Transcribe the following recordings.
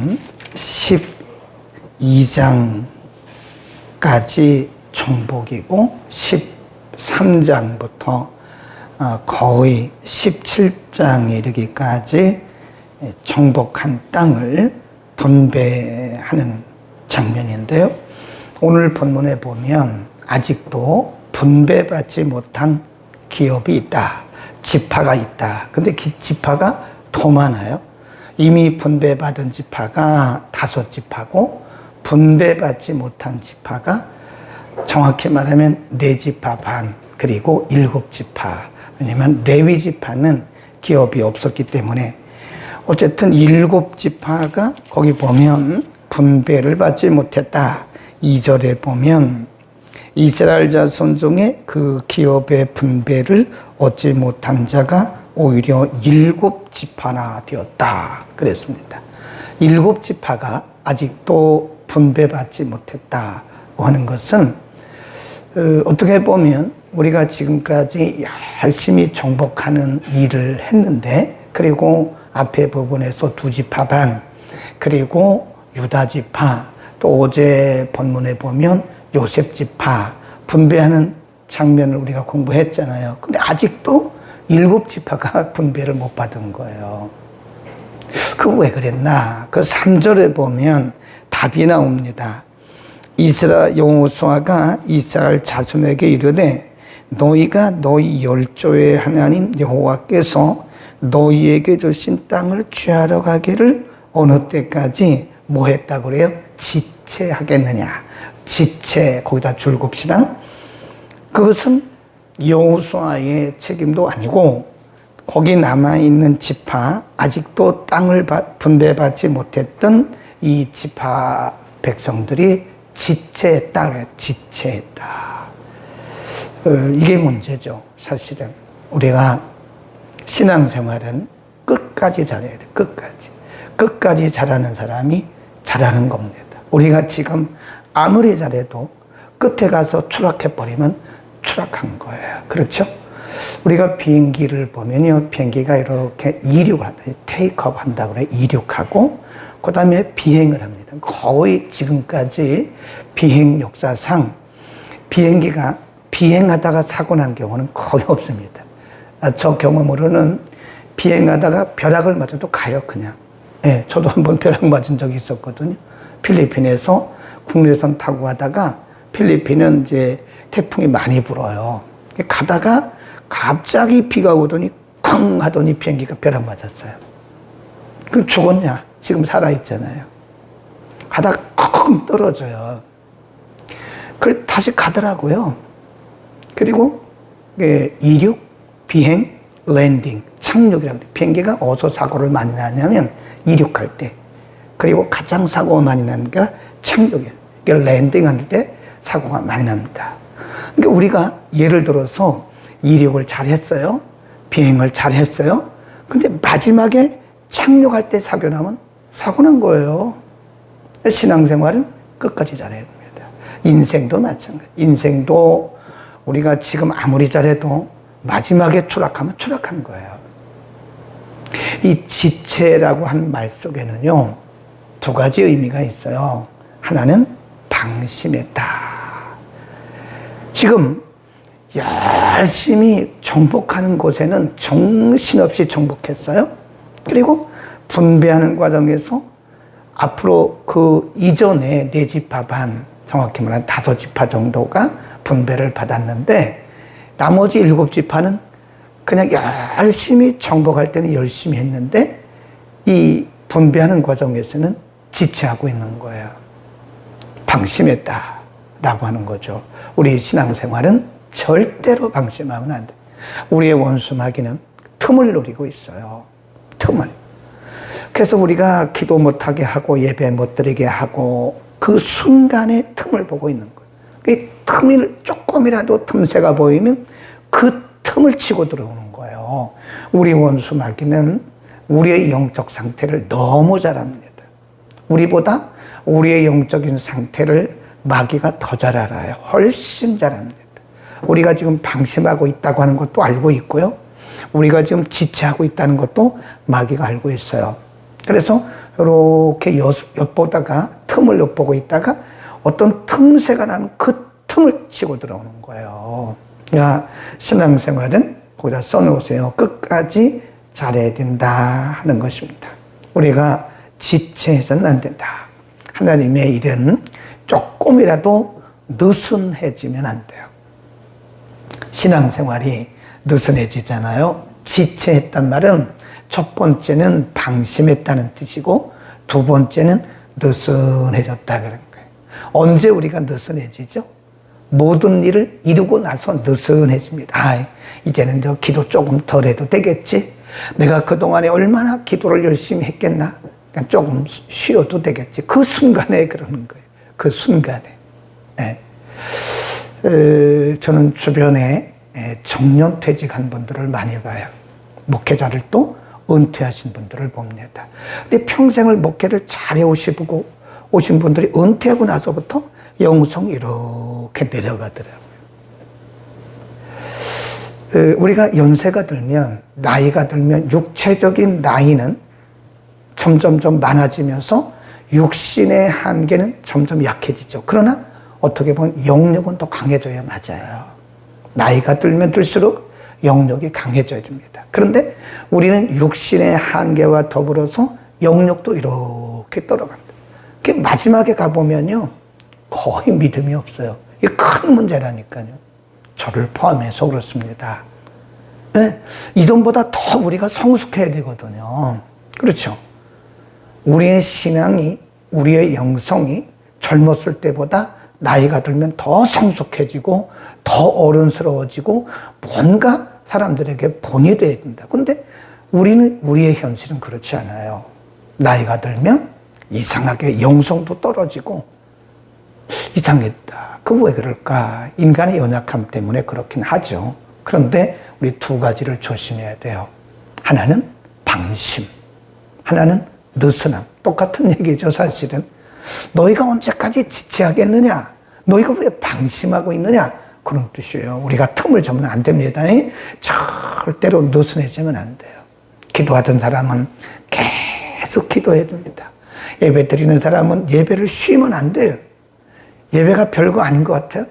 보면 12장까지 정복이고 13장부터 거의 17장에 이르기까지 정복한 땅을 분배하는 장면인데요. 오늘 본문에 보면 아직도 분배받지 못한 기업이 있다. 지파가 있다. 근데 지파가 더 많아요. 이미 분배받은 지파가 5지파고 분배받지 못한 지파가 정확히 말하면 4지파 반 그리고 7지파. 왜냐하면 레위 지파는 기업이 없었기 때문에 어쨌든 7지파가 거기 보면 분배를 받지 못했다. 2절에 보면 이스라엘 자손 중에 그 기업의 분배를 얻지 못한 자가 오히려 7지파나 되었다. 그랬습니다. 7지파가 아직도 분배받지 못했다고 하는 것은 어떻게 보면 우리가 지금까지 열심히 정복하는 일을 했는데 그리고 앞에 부분에서 2지파 반 그리고 유다지파 또 어제 본문에 보면 요셉지파 분배하는 장면을 우리가 공부했잖아요. 근데 아직도 7지파가 분배를 못 받은 거예요. 그거 왜 그랬나? 그 3절에 보면 답이 나옵니다. 여호수아가 이스라엘 자손에게 이르되 너희가 너희 열조의 하나님 여호와께서 너희에게 주신 땅을 취하러 가기를 어느 때까지 뭐 했다고 그래요? 지체하겠느냐. 지체, 거기다 줄곱시다. 그것은 여호수아의 책임도 아니고 거기 남아있는 지파, 아직도 땅을 분배받지 못했던 이 지파 백성들이 지체했다. 지체했다. 이게 문제죠. 사실은 우리가 신앙생활은 끝까지 잘해야 돼. 끝까지 잘하는 사람이 잘하는 겁니다. 우리가 지금 아무리 잘해도 끝에 가서 추락해버리면 추락한 거예요. 그렇죠? 우리가 비행기를 보면요. 비행기가 이렇게 이륙을 한다. 테이크업 한다고 그래. 이륙하고 그 다음에 비행을 합니다. 거의 지금까지 비행 역사상 비행기가 비행하다가 사고 난 경우는 거의 없습니다. 저 경험으로는 비행하다가 벼락을 맞아도 가요, 그냥. 예, 저도 한번 벼락 맞은 적이 있었거든요. 필리핀에서 국내선 타고 가다가 필리핀은 이제 태풍이 많이 불어요. 가다가 갑자기 비가 오더니 쾅 하더니 비행기가 벼락 맞았어요. 그럼 죽었냐? 지금 살아있잖아요. 가다가 쿵 떨어져요. 그래 다시 가더라고요. 그리고 이륙, 비행, 랜딩, 착륙이라고 돼요. 비행기가 어디서 사고를 많이 나냐면 이륙할 때. 그리고 가장 사고가 많이 나는 게 착륙이에요. 랜딩할 때 사고가 많이 납니다. 그러니까 우리가 예를 들어서 이륙을 잘 했어요. 비행을 잘 했어요. 근데 마지막에 착륙할 때 사고 나면 사고 난 거예요. 신앙생활은 끝까지 잘해야 됩니다. 인생도 마찬가지. 인생도 우리가 지금 아무리 잘해도 마지막에 추락하면 추락한 거예요. 이 지체라고 한 말 속에는요, 2가지 의미가 있어요. 하나는 방심했다. 지금 열심히 정복하는 곳에는 정신없이 정복했어요. 그리고 분배하는 과정에서 앞으로 그 이전에 4지파 반, 정확히 말하면 5지파 정도가 분배를 받았는데 나머지 7지파는 그냥 열심히 정복할 때는 열심히 했는데 이 분배하는 과정에서는 지체하고 있는 거예요. 방심했다라고 하는 거죠. 우리 신앙생활은 절대로 방심하면 안 돼. 우리의 원수 마귀는 틈을 노리고 있어요. 틈을. 그래서 우리가 기도 못하게 하고 예배 못 드리게 하고 그 순간에 틈을 보고 있는 거예요. 그 틈이 조금이라도 틈새가 보이면 그 틈을 치고 들어오는 거예요. 우리 원수 마귀는 우리의 영적 상태를 너무 잘 압니다. 우리보다 우리의 영적인 상태를 마귀가 더 잘 알아요. 훨씬 잘 압니다. 우리가 지금 방심하고 있다고 하는 것도 알고 있고요. 우리가 지금 지체하고 있다는 것도 마귀가 알고 있어요. 그래서 이렇게 엿보다가 틈을 엿보고 있다가 어떤 틈새가 나면 그 틈을 치고 들어오는 거예요. 그러니까 신앙생활은 거기다 써놓으세요. 끝까지 잘해야 된다 하는 것입니다. 우리가 지체해서는 안 된다. 하나님의 일은 조금이라도 느슨해지면 안 돼요. 신앙생활이 느슨해지잖아요. 지체했단 말은 첫 번째는 방심했다는 뜻이고 두 번째는 느슨해졌다 그런 거예요. 언제 우리가 느슨해지죠? 모든 일을 이루고 나서 느슨해집니다. 이제는 저 기도 조금 덜 해도 되겠지? 내가 그동안에 얼마나 기도를 열심히 했겠나? 그러니까 조금 쉬어도 되겠지. 그 순간에 그러는 거예요. 그 순간에. 네. 저는 주변에 정년퇴직한 분들을 많이 봐요. 목회자를 또 은퇴하신 분들을 봅니다. 근데 평생을 목회를 잘해 오신 분들이 은퇴하고 나서부터 영성이 이렇게 내려가더라고요. 우리가 연세가 들면, 나이가 들면 육체적인 나이는 점점점 많아지면서 육신의 한계는 점점 약해지죠. 그러나 어떻게 보면 영력은 더 강해져야 맞아요. 나이가 들면 들수록 영력이 강해져야 됩니다. 그런데 우리는 육신의 한계와 더불어서 영력도 이렇게 떨어갑니다. 마지막에 가보면요, 거의 믿음이 없어요. 이게 큰 문제라니까요. 저를 포함해서 그렇습니다. 네? 이전보다 더 우리가 성숙해야 되거든요. 그렇죠? 우리의 신앙이, 우리의 영성이 젊었을 때보다 나이가 들면 더 성숙해지고 더 어른스러워지고 뭔가 사람들에게 본이 되어야 된다. 그런데 우리의 현실은 그렇지 않아요. 나이가 들면 이상하게 영성도 떨어지고 이상했다. 그 왜 그럴까? 인간의 연약함 때문에 그렇긴 하죠. 그런데 우리 두 가지를 조심해야 돼요. 하나는 방심, 하나는 느슨함. 똑같은 얘기죠, 사실은. 너희가 언제까지 지체하겠느냐? 너희가 왜 방심하고 있느냐? 그런 뜻이에요. 우리가 틈을 주면 안 됩니다. 절대로 느슨해지면 안 돼요. 기도하던 사람은 계속 기도해야 됩니다. 예배 드리는 사람은 예배를 쉬면 안 돼요. 예배가 별거 아닌 것 같아요.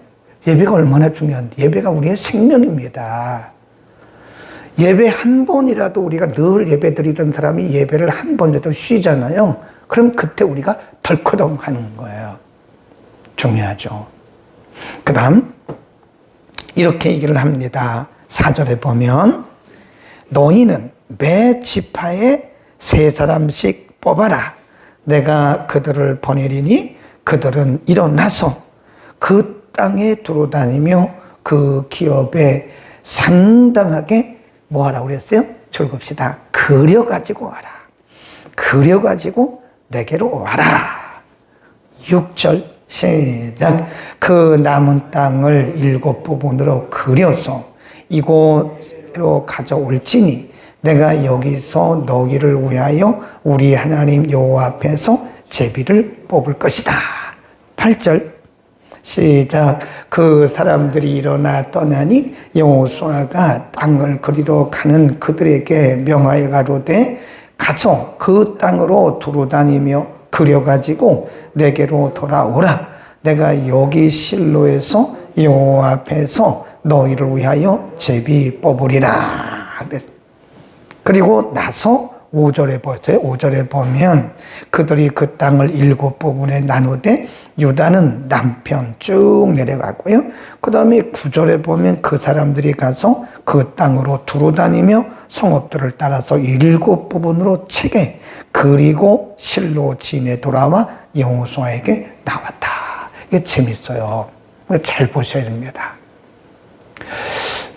예배가 얼마나 중요한데, 예배가 우리의 생명입니다. 예배 한 번이라도 우리가 늘 예배 드리던 사람이 예배를 한 번이라도 쉬잖아요. 그럼 그때 우리가 덜커덩 하는 거예요. 중요하죠. 그 다음 이렇게 얘기를 합니다. 4절에 보면 너희는 매 지파에 3사람씩 뽑아라. 내가 그들을 보내리니 그들은 일어나서 그 땅에 두루다니며 그 기업에 상당하게 뭐하라고 그랬어요? 즐겁시다. 그려가지고 와라. 그려가지고 내게로 와라. 6절 시작. 그 남은 땅을 7부분으로 그려서 이곳으로 가져올지니 내가 여기서 너희를 위하여 우리 하나님 여호와 앞에서 제비를 뽑을 것이다. 8절 시작. 그 사람들이 일어나 떠나니 여호수아가 땅을 그리러 가는 그들에게 명하여 가로되 가서 그 땅으로 두루다니며 그려가지고 내게로 돌아오라. 내가 여기 실로에서 여호와 앞에서 너희를 위하여 제비 뽑으리라. 그리고 나서 5절에 보세요. 5절에 보면 그들이 그 땅을 7부분에 나누되 유다는 남편 쭉 내려가고요. 그 다음에 9절에 보면 그 사람들이 가서 그 땅으로 두루다니며 성읍들을 따라서 7부분으로 채게 그리고 실로 진에 돌아와 여호수아에게 나왔다. 이게 재밌어요. 잘 보셔야 됩니다.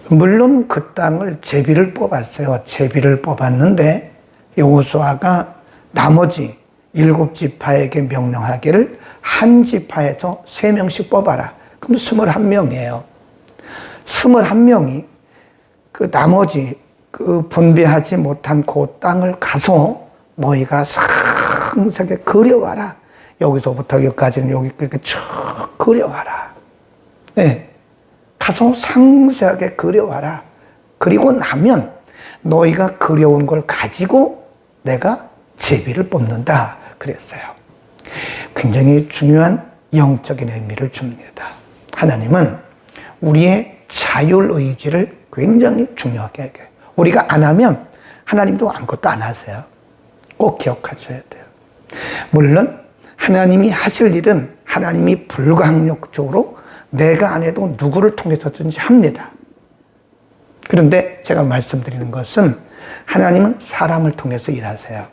물론 그 땅을 제비를 뽑았어요. 제비를 뽑았는데 여호수아가 나머지 7지파에게 명령하기를 한 지파에서 3명씩 뽑아라. 그럼 21명이에요. 21명이 그 나머지 그 분배하지 못한 그 땅을 가서 너희가 상세하게 그려와라. 여기서부터 여기까지는 여기 이렇게 쭉 그려와라. 네. 가서 상세하게 그려와라. 그리고 나면 너희가 그려온 걸 가지고 내가 제비를 뽑는다. 그랬어요. 굉장히 중요한 영적인 의미를 줍니다. 하나님은 우리의 자율의지를 굉장히 중요하게 여겨요. 우리가 안 하면 하나님도 아무것도 안 하세요. 꼭 기억하셔야 돼요. 물론 하나님이 하실 일은 하나님이 불가항력적으로 내가 안 해도 누구를 통해서든지 합니다. 그런데 제가 말씀드리는 것은 하나님은 사람을 통해서 일하세요.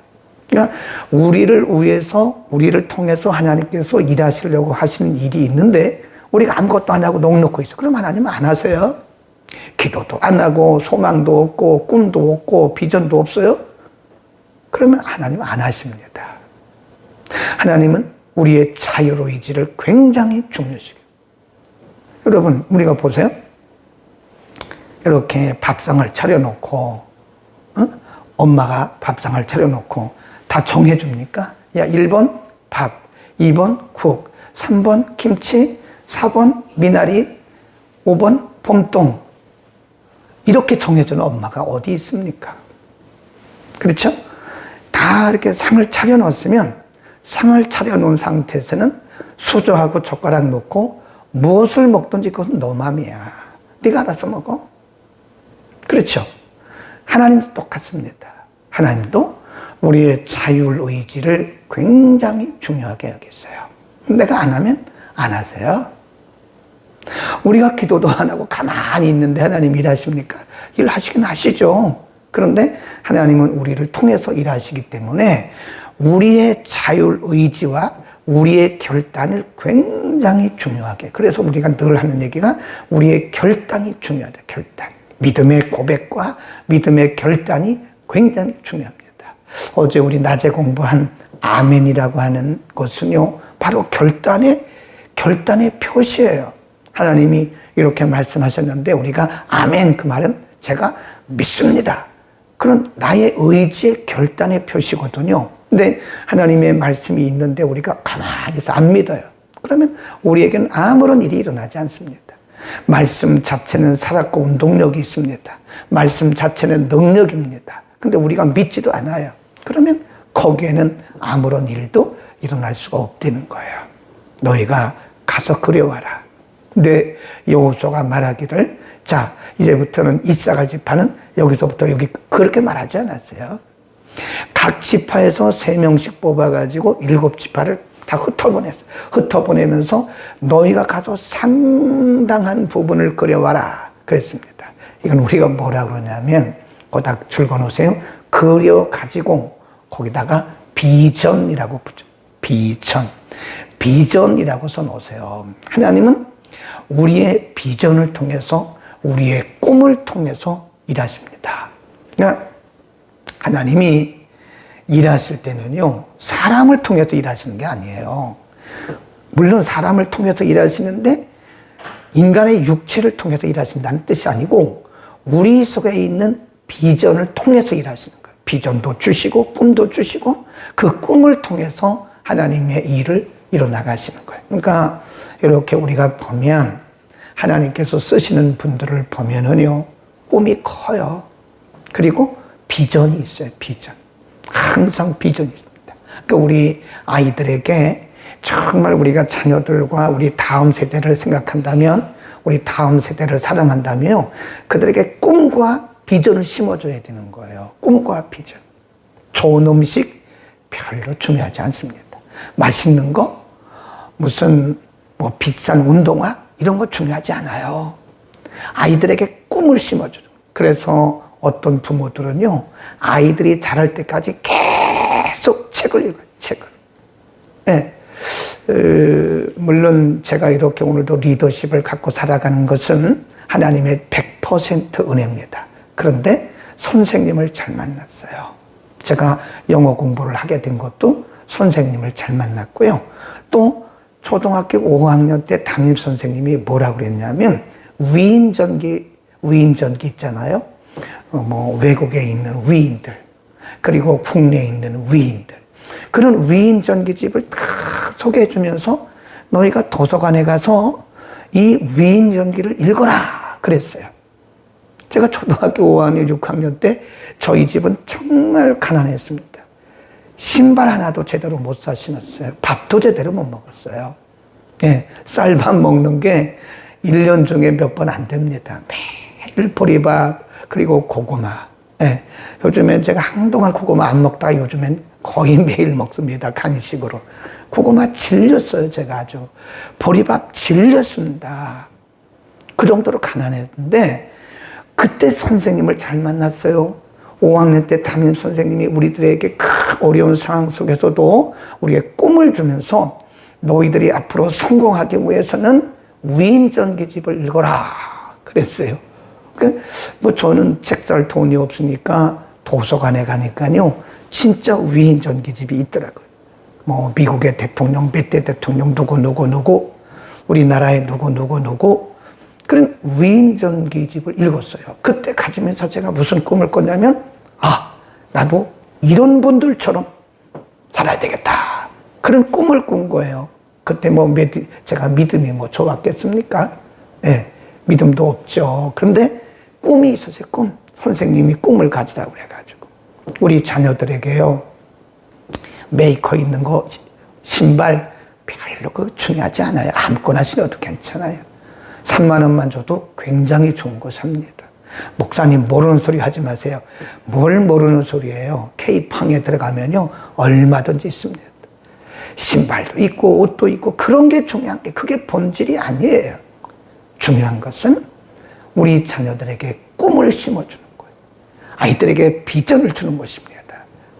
그러니까 우리를 위해서, 우리를 통해서 하나님께서 일하시려고 하시는 일이 있는데 우리가 아무것도 안 하고 넋놓고 있어. 그럼 하나님은 안 하세요. 기도도 안 하고 소망도 없고 꿈도 없고 비전도 없어요. 그러면 하나님은 안 하십니다. 하나님은 우리의 자유의지를 굉장히 중요시해요. 여러분, 우리가 보세요. 이렇게 밥상을 차려놓고 엄마가 밥상을 차려놓고 다 정해줍니까? 야, 1번 밥, 2번 국, 3번 김치, 4번 미나리, 5번 봄동. 이렇게 정해주는 엄마가 어디 있습니까? 그렇죠? 다 이렇게 상을 차려놓았으면 상을 차려놓은 상태에서는 수저하고 젓가락 놓고 무엇을 먹든지 그것은 너 맘이야. 네가 알아서 먹어. 그렇죠? 하나님도 똑같습니다. 하나님도 우리의 자율의지를 굉장히 중요하게 여겼어요. 내가 안 하면 안 하세요. 우리가 기도도 안 하고 가만히 있는데 하나님 일하십니까? 일하시긴 하시죠. 그런데 하나님은 우리를 통해서 일하시기 때문에 우리의 자율의지와 우리의 결단을 굉장히 중요하게. 그래서 우리가 늘 하는 얘기가 우리의 결단이 중요하다. 결단. 믿음의 고백과 믿음의 결단이 굉장히 중요합니다. 어제 우리 낮에 공부한 아멘이라고 하는 것은요, 바로 결단의 표시예요. 하나님이 이렇게 말씀하셨는데 우리가 아멘, 그 말은 제가 믿습니다. 그런 나의 의지의 결단의 표시거든요. 근데 하나님의 말씀이 있는데 우리가 가만히 있어 안 믿어요. 그러면 우리에게는 아무런 일이 일어나지 않습니다. 말씀 자체는 살았고 운동력이 있습니다. 말씀 자체는 능력입니다. 근데 우리가 믿지도 않아요. 그러면 거기에는 아무런 일도 일어날 수가 없다는 거예요. 너희가 가서 그려와라. 근데 여호수아가 말하기를, 자, 이제부터는 이사갈 지파는 여기서부터 여기, 그렇게 말하지 않았어요. 각 지파에서 3명씩 뽑아가지고 7지파를 다 흩어보냈어요. 흩어보내면서 너희가 가서 상당한 부분을 그려와라 그랬습니다. 이건 우리가 뭐라 그러냐면, 거기다 줄거놓으세요. 그려가지고 거기다가 비전이라고 붙여. 비전이라고 써놓으세요. 하나님은 우리의 비전을 통해서, 우리의 꿈을 통해서 일하십니다. 그러니까 하나님이 일하실 때는요, 사람을 통해서 일하시는 게 아니에요. 물론 사람을 통해서 일하시는데 인간의 육체를 통해서 일하신다는 뜻이 아니고 우리 속에 있는 비전을 통해서 일하시는 거예요. 비전도 주시고 꿈도 주시고 그 꿈을 통해서 하나님의 일을 이뤄나가시는 거예요. 그러니까 이렇게 우리가 보면 하나님께서 쓰시는 분들을 보면은요, 꿈이 커요. 그리고 비전이 있어요. 비전. 항상 비전이 있습니다. 그러니까 우리 아이들에게 정말 우리가 자녀들과 우리 다음 세대를 생각한다면, 우리 다음 세대를 사랑한다면 그들에게 꿈과 비전을 심어줘야 되는 거예요. 꿈과 비전. 좋은 음식 별로 중요하지 않습니다. 맛있는 거, 무슨 뭐 비싼 운동화 이런 거 중요하지 않아요. 아이들에게 꿈을 심어주는. 그래서 어떤 부모들은요, 아이들이 자랄 때까지 계속 책을 읽어요. 책을. 네. 물론 제가 이렇게 오늘도 리더십을 갖고 살아가는 것은 하나님의 100% 은혜입니다. 그런데 선생님을 잘 만났어요. 제가 영어 공부를 하게 된 것도 선생님을 잘 만났고요. 또 초등학교 5학년 때 담임 선생님이 뭐라고 그랬냐면, 위인전기 있잖아요. 뭐 외국에 있는 위인들, 그리고 국내에 있는 위인들, 그런 위인 전기집을 다 소개해 주면서 너희가 도서관에 가서 이 위인 전기를 읽어라 그랬어요. 제가 초등학교 5학년, 6학년 때 저희 집은 정말 가난했습니다. 신발 하나도 제대로 못 사 신었어요. 밥도 제대로 못 먹었어요. 예, 쌀밥 먹는 게 1년 중에 몇 번 안 됩니다. 매일 보리밥, 그리고 고구마. 예, 요즘엔 제가 한동안 고구마 안 먹다가 요즘엔 거의 매일 먹습니다. 간식으로. 고구마 질렸어요, 제가 아주. 보리밥 질렸습니다. 그 정도로 가난했는데, 그때 선생님을 잘 만났어요. 5학년 때 담임 선생님이 우리들에게 큰 어려운 상황 속에서도 우리에게 꿈을 주면서 너희들이 앞으로 성공하기 위해서는 위인전기집을 읽어라 그랬어요. 뭐 저는 책 살 돈이 없으니까 도서관에 가니까요 진짜 위인전기집이 있더라고요. 뭐 미국의 대통령, 몇 대 대통령 누구 우리나라의 누구 그런 위인전기집을 읽었어요. 그때 가지면서 제가 무슨 꿈을 꿨냐면 나도 이런 분들처럼 살아야 되겠다. 그런 꿈을 꾼 거예요. 그때 제가 믿음이 좋았겠습니까? 예, 믿음도 없죠. 그런데 꿈이 있었어요. 꿈. 선생님이 꿈을 가지라고 그래가지고. 우리 자녀들에게요, 메이커 있는 거, 신발 별로 중요하지 않아요. 아무거나 신어도 괜찮아요. 3만 원만 줘도 굉장히 좋은 거 삽니다. 목사님 모르는 소리 하지 마세요. 뭘 모르는 소리예요. K팡에 들어가면요 얼마든지 있습니다. 신발도 있고 옷도 있고 그런 게 중요한 게 그게 본질이 아니에요. 중요한 것은 우리 자녀들에게 꿈을 심어주는 거예요. 아이들에게 비전을 주는 것입니다.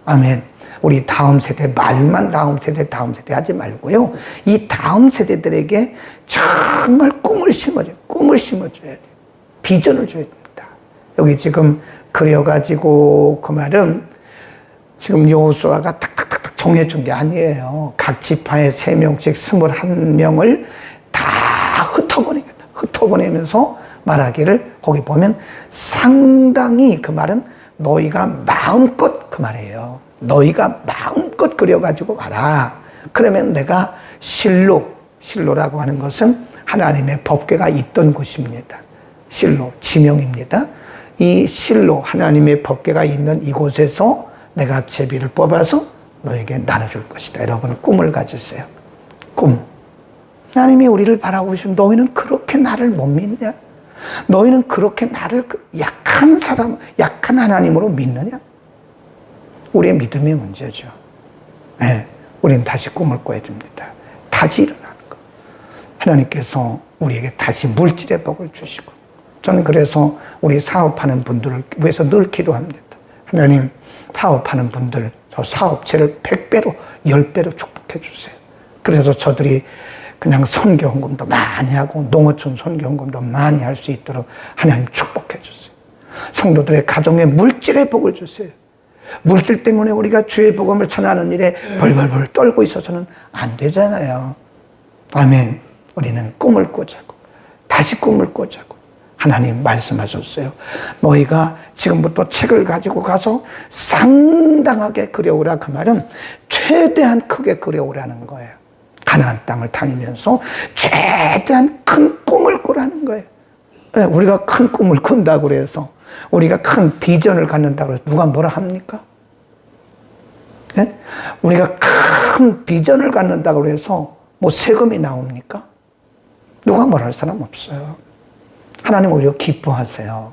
아멘. 우리 다음 세대 말만 다음 세대 하지 말고요. 이 다음 세대들에게 정말 꿈을 심어줘야 돼요. 비전을 줘야 됩니다. 여기 지금 그려가지고 그 말은 지금 여호수아가 탁탁탁탁 정해준 게 아니에요. 각 지파에 3명씩 21명을 다 흩어보내면서 말하기를 거기 보면 상당히 그 말은 너희가 마음껏 그 말이에요. 너희가 마음껏 그려가지고 와라. 그러면 내가 실로라고 하는 것은 하나님의 법궤가 있던 곳입니다. 실로, 지명입니다. 이 실로, 하나님의 법궤가 있는 이곳에서 내가 제비를 뽑아서 너에게 나눠줄 것이다. 여러분 꿈을 가지세요. 꿈. 하나님이 우리를 바라보시면 너희는 그렇게 나를 못 믿냐? 너희는 그렇게 나를 약한 하나님으로 믿느냐? 우리의 믿음의 문제죠. 네, 우리는 다시 꿈을 꿔야 됩니다. 다시 일어나는 것. 하나님께서 우리에게 다시 물질의 복을 주시고, 저는 그래서 우리 사업하는 분들을 위해서 늘 기도합니다. 하나님, 사업하는 분들, 저 사업체를 100배로, 10배로 축복해 주세요. 그래서 저들이 그냥 선교 헌금도 많이 하고 농어촌 선교 헌금도 많이 할 수 있도록 하나님 축복해 주세요. 성도들의 가정에 물질의 복을 주세요. 물질 때문에 우리가 주의 복음을 전하는 일에 벌벌벌 떨고 있어서는 안 되잖아요. 아멘. 우리는 꿈을 꾸자고, 다시 꿈을 꾸자고. 하나님 말씀하셨어요. 너희가 지금부터 책을 가지고 가서 상당하게 그려오라. 그 말은 최대한 크게 그려오라는 거예요. 가나안 땅을 다니면서 최대한 큰 꿈을 꾸라는 거예요. 우리가 큰 꿈을 꾼다고 그래서, 우리가 큰 비전을 갖는다고 해서 누가 뭐라 합니까? 네? 우리가 큰 비전을 갖는다고 해서 뭐 세금이 나옵니까? 누가 뭐라 할 사람 없어요. 하나님 오히려 기뻐하세요.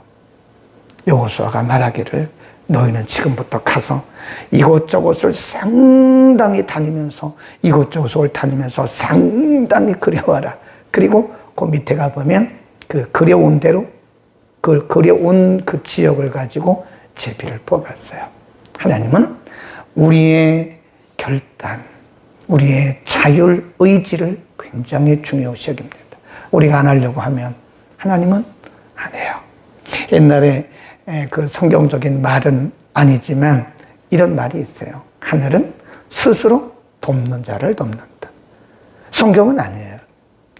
여호수아가 말하기를 너희는 지금부터 가서 이곳저곳을 상당히 다니면서 상당히 그려와라. 그리고 그 밑에 가보면 그 그려온 대로 그려온 그 지역을 가지고 제비를 뽑았어요. 하나님은 우리의 결단, 우리의 자율 의지를 굉장히 중요시 여깁니다. 우리가 안 하려고 하면 하나님은 안 해요. 옛날에 그 성경적인 말은 아니지만 이런 말이 있어요. 하늘은 스스로 돕는 자를 돕는다. 성경은 아니에요.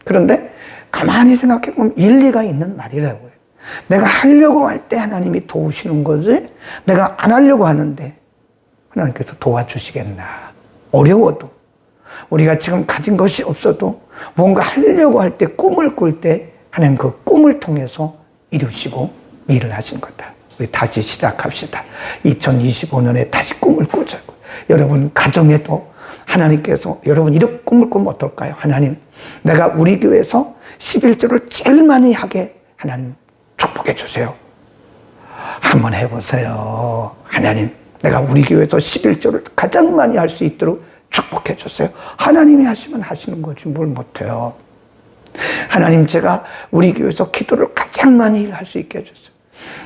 그런데 가만히 생각해 보면 일리가 있는 말이라고요. 내가 하려고 할 때 하나님이 도우시는 거지, 내가 안 하려고 하는데 하나님께서 도와주시겠나. 어려워도, 우리가 지금 가진 것이 없어도 뭔가 하려고 할 때, 꿈을 꿀 때 하나님 그 꿈을 통해서 이루시고 일을 하신 거다. 우리 다시 시작합시다. 2025년에 다시 꿈을 꾸자고. 여러분 가정에도 하나님께서 여러분 이런 꿈을 꾸면 어떨까요? 하나님, 내가 우리 교회에서 11조를 제일 많이 하게 하나님 축복해 주세요. 한번 해보세요. 하나님, 내가 우리 교회에서 11조를 가장 많이 할 수 있도록 축복해 주세요. 하나님이 하시면 하시는 거지 뭘 못해요. 하나님, 제가 우리 교회에서 기도를 가장 많이 할 수 있게 해주세요.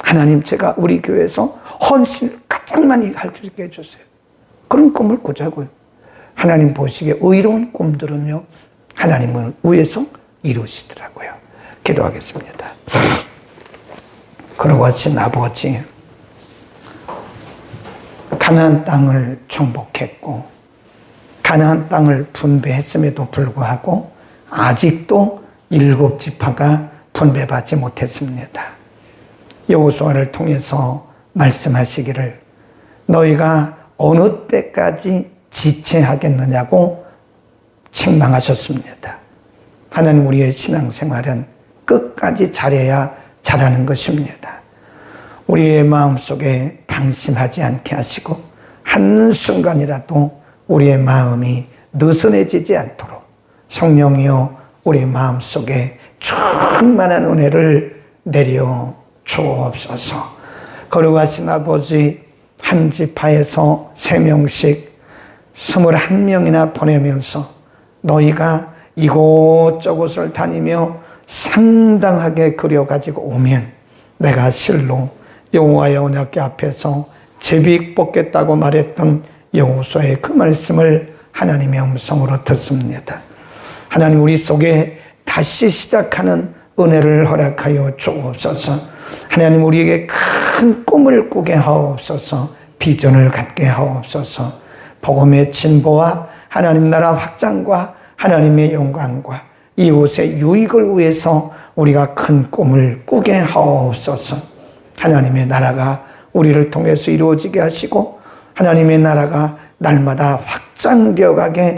하나님, 제가 우리 교회에서 헌신을 가장 많이 할 수 있게 해주세요. 그런 꿈을 꾸자고요. 하나님 보시기에 의로운 꿈들은요, 하나님을 위해서 이루시더라고요. 기도하겠습니다. 그러고신 아버지, 가나안 땅을 정복했고 가나안 땅을 분배했음에도 불구하고 아직도 7지파가 분배받지 못했습니다. 여호수아를 통해서 말씀하시기를 너희가 어느 때까지 지체하겠느냐고 책망하셨습니다. 하나님, 우리의 신앙생활은 끝까지 잘해야 잘하는 것입니다. 우리의 마음속에 방심하지 않게 하시고 한순간이라도 우리의 마음이 느슨해지지 않도록 성령이여 우리 마음속에 충만한 은혜를 내려 주옵소서. 거룩하신 아버지, 한 지파에서 3명씩 21명이나 보내면서 너희가 이곳저곳을 다니며 상당하게 그려가지고 오면 내가 실로 여호와의 언약궤 앞에서 제비 뽑겠다고 말했던 여호수아의 그 말씀을 하나님의 음성으로 듣습니다. 하나님, 우리 속에 다시 시작하는 은혜를 허락하여 주옵소서. 하나님, 우리에게 큰 꿈을 꾸게 하옵소서. 비전을 갖게 하옵소서. 복음의 진보와 하나님 나라 확장과 하나님의 영광과 이웃의 유익을 위해서 우리가 큰 꿈을 꾸게 하옵소서. 하나님의 나라가 우리를 통해서 이루어지게 하시고 하나님의 나라가 날마다 확장되어 가게